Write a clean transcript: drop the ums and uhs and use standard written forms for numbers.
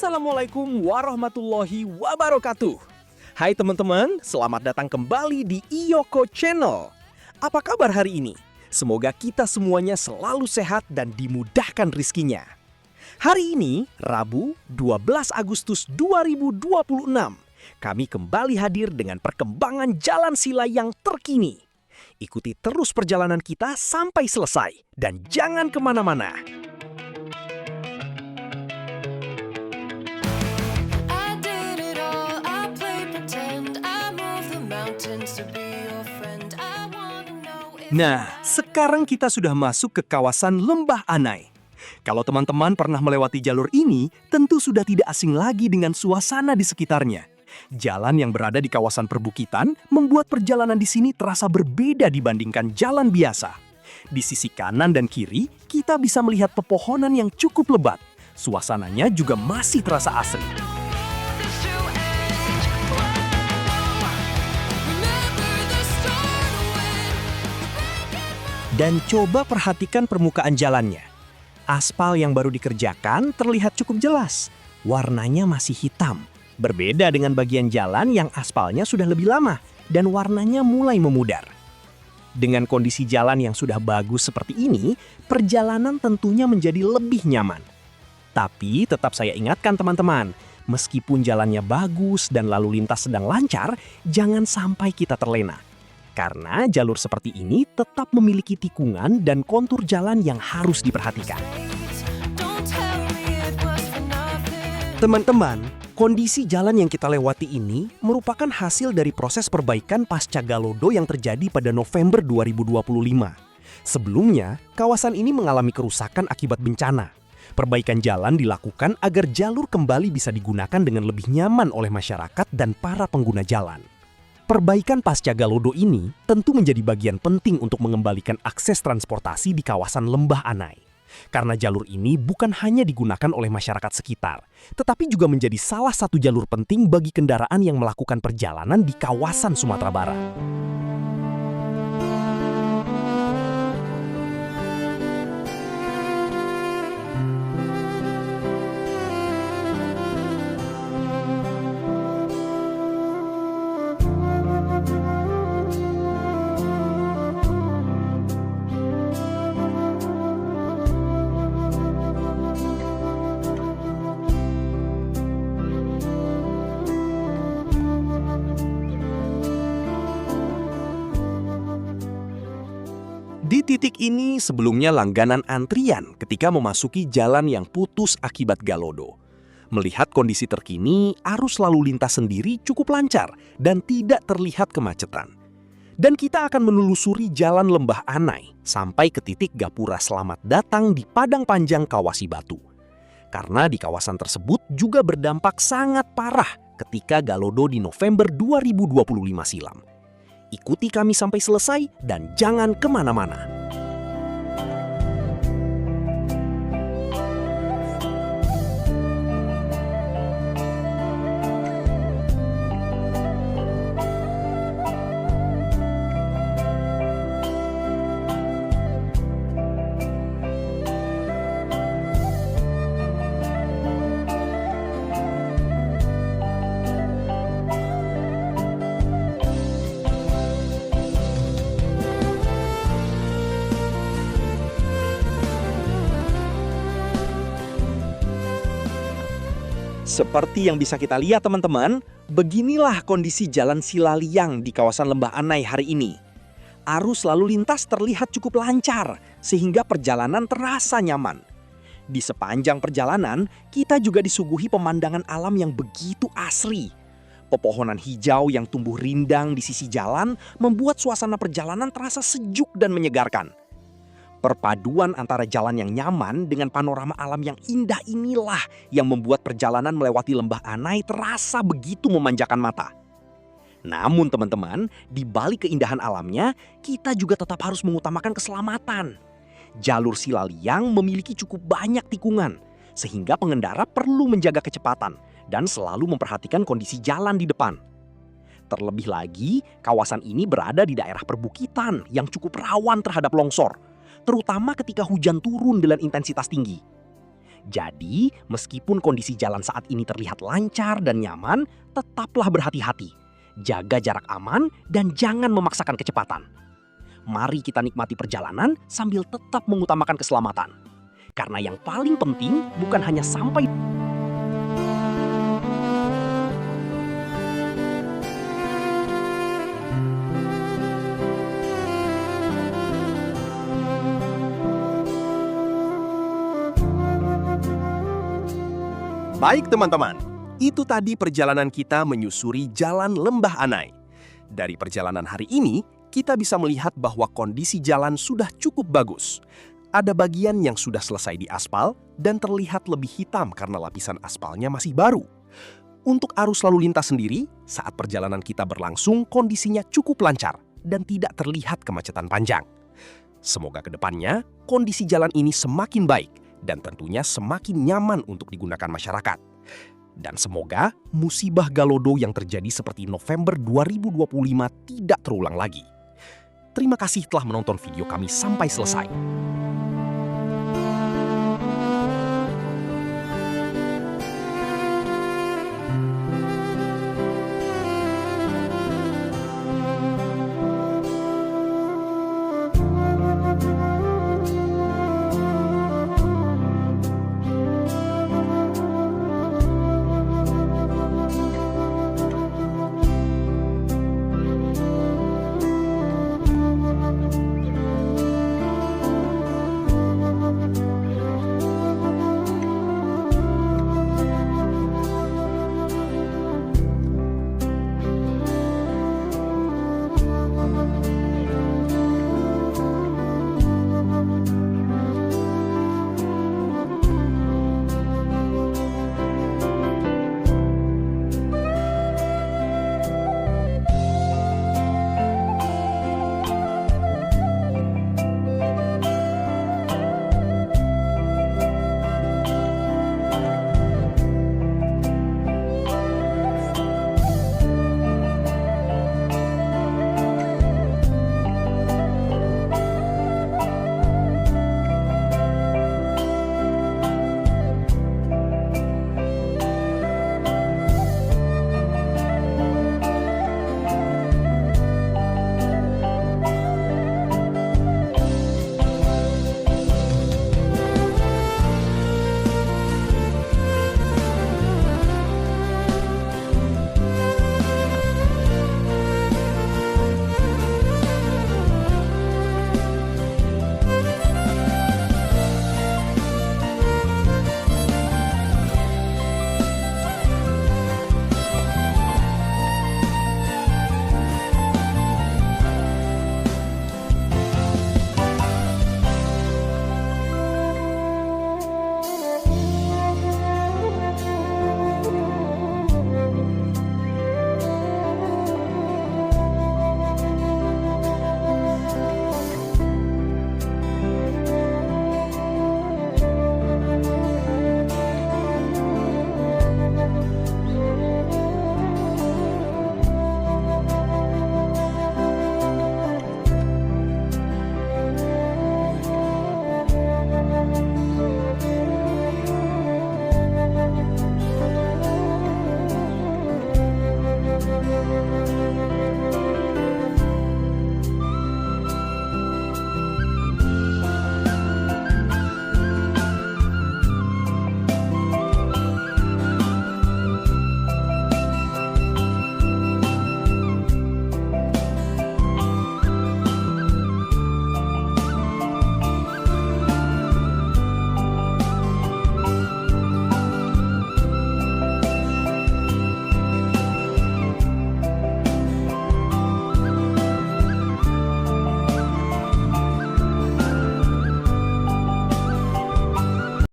Assalamualaikum warahmatullahi wabarakatuh. Hai teman-teman, selamat datang kembali di Iyoko Channel. Apa kabar hari ini? Semoga kita semuanya selalu sehat dan dimudahkan rizkinya. Hari ini, Rabu 12 Agustus 2026, kami kembali hadir dengan perkembangan jalan sila yang terkini. Ikuti terus perjalanan kita sampai selesai dan jangan kemana-mana. Nah, sekarang kita sudah masuk ke kawasan Lembah Anai. Kalau teman-teman pernah melewati jalur ini, tentu sudah tidak asing lagi dengan suasana di sekitarnya. Jalan yang berada di kawasan perbukitan membuat perjalanan di sini terasa berbeda dibandingkan jalan biasa. Di sisi kanan dan kiri, kita bisa melihat pepohonan yang cukup lebat. Suasananya juga masih terasa asri. Dan coba perhatikan permukaan jalannya. Aspal yang baru dikerjakan terlihat cukup jelas. Warnanya masih hitam. Berbeda dengan bagian jalan yang aspalnya sudah lebih lama dan warnanya mulai memudar. Dengan kondisi jalan yang sudah bagus seperti ini, perjalanan tentunya menjadi lebih nyaman. Tapi tetap saya ingatkan teman-teman, meskipun jalannya bagus dan lalu lintas sedang lancar, jangan sampai kita terlena. Karena jalur seperti ini tetap memiliki tikungan dan kontur jalan yang harus diperhatikan. Teman-teman, kondisi jalan yang kita lewati ini merupakan hasil dari proses perbaikan pasca Galodo yang terjadi pada November 2025. Sebelumnya, kawasan ini mengalami kerusakan akibat bencana. Perbaikan jalan dilakukan agar jalur kembali bisa digunakan dengan lebih nyaman oleh masyarakat dan para pengguna jalan. Perbaikan pasca Galodo ini tentu menjadi bagian penting untuk mengembalikan akses transportasi di kawasan Lembah Anai. Karena jalur ini bukan hanya digunakan oleh masyarakat sekitar, tetapi juga menjadi salah satu jalur penting bagi kendaraan yang melakukan perjalanan di kawasan Sumatera Barat. Di titik ini sebelumnya langganan antrian ketika memasuki jalan yang putus akibat Galodo. Melihat kondisi terkini, arus lalu lintas sendiri cukup lancar dan tidak terlihat kemacetan. Dan kita akan menelusuri jalan Lembah Anai sampai ke titik Gapura Selamat Datang di Padang Panjang Kawasi Batu. Karena di kawasan tersebut juga berdampak sangat parah ketika Galodo di November 2025 silam. Ikuti kami sampai selesai dan jangan kemana-mana. Seperti yang bisa kita lihat teman-teman, beginilah kondisi jalan Silaliang di kawasan Lembah Anai hari ini. Arus lalu lintas terlihat cukup lancar, sehingga perjalanan terasa nyaman. Di sepanjang perjalanan, kita juga disuguhi pemandangan alam yang begitu asri. Pepohonan hijau yang tumbuh rindang di sisi jalan membuat suasana perjalanan terasa sejuk dan menyegarkan. Perpaduan antara jalan yang nyaman dengan panorama alam yang indah inilah yang membuat perjalanan melewati Lembah Anai terasa begitu memanjakan mata. Namun teman-teman, di balik keindahan alamnya, kita juga tetap harus mengutamakan keselamatan. Jalur Silaliang memiliki cukup banyak tikungan, sehingga pengendara perlu menjaga kecepatan dan selalu memperhatikan kondisi jalan di depan. Terlebih lagi, kawasan ini berada di daerah perbukitan yang cukup rawan terhadap longsor, terutama ketika hujan turun dengan intensitas tinggi. Jadi, meskipun kondisi jalan saat ini terlihat lancar dan nyaman, tetaplah berhati-hati. Jaga jarak aman dan jangan memaksakan kecepatan. Mari kita nikmati perjalanan sambil tetap mengutamakan keselamatan. Karena yang paling penting bukan hanya sampai. Baik teman-teman, itu tadi perjalanan kita menyusuri Jalan Lembah Anai. Dari perjalanan hari ini, kita bisa melihat bahwa kondisi jalan sudah cukup bagus. Ada bagian yang sudah selesai diaspal dan terlihat lebih hitam karena lapisan aspalnya masih baru. Untuk arus lalu lintas sendiri, saat perjalanan kita berlangsung kondisinya cukup lancar dan tidak terlihat kemacetan panjang. Semoga ke depannya kondisi jalan ini semakin baik dan tentunya semakin nyaman untuk digunakan masyarakat. Dan semoga musibah Galodo yang terjadi seperti November 2025 tidak terulang lagi. Terima kasih telah menonton video kami sampai selesai.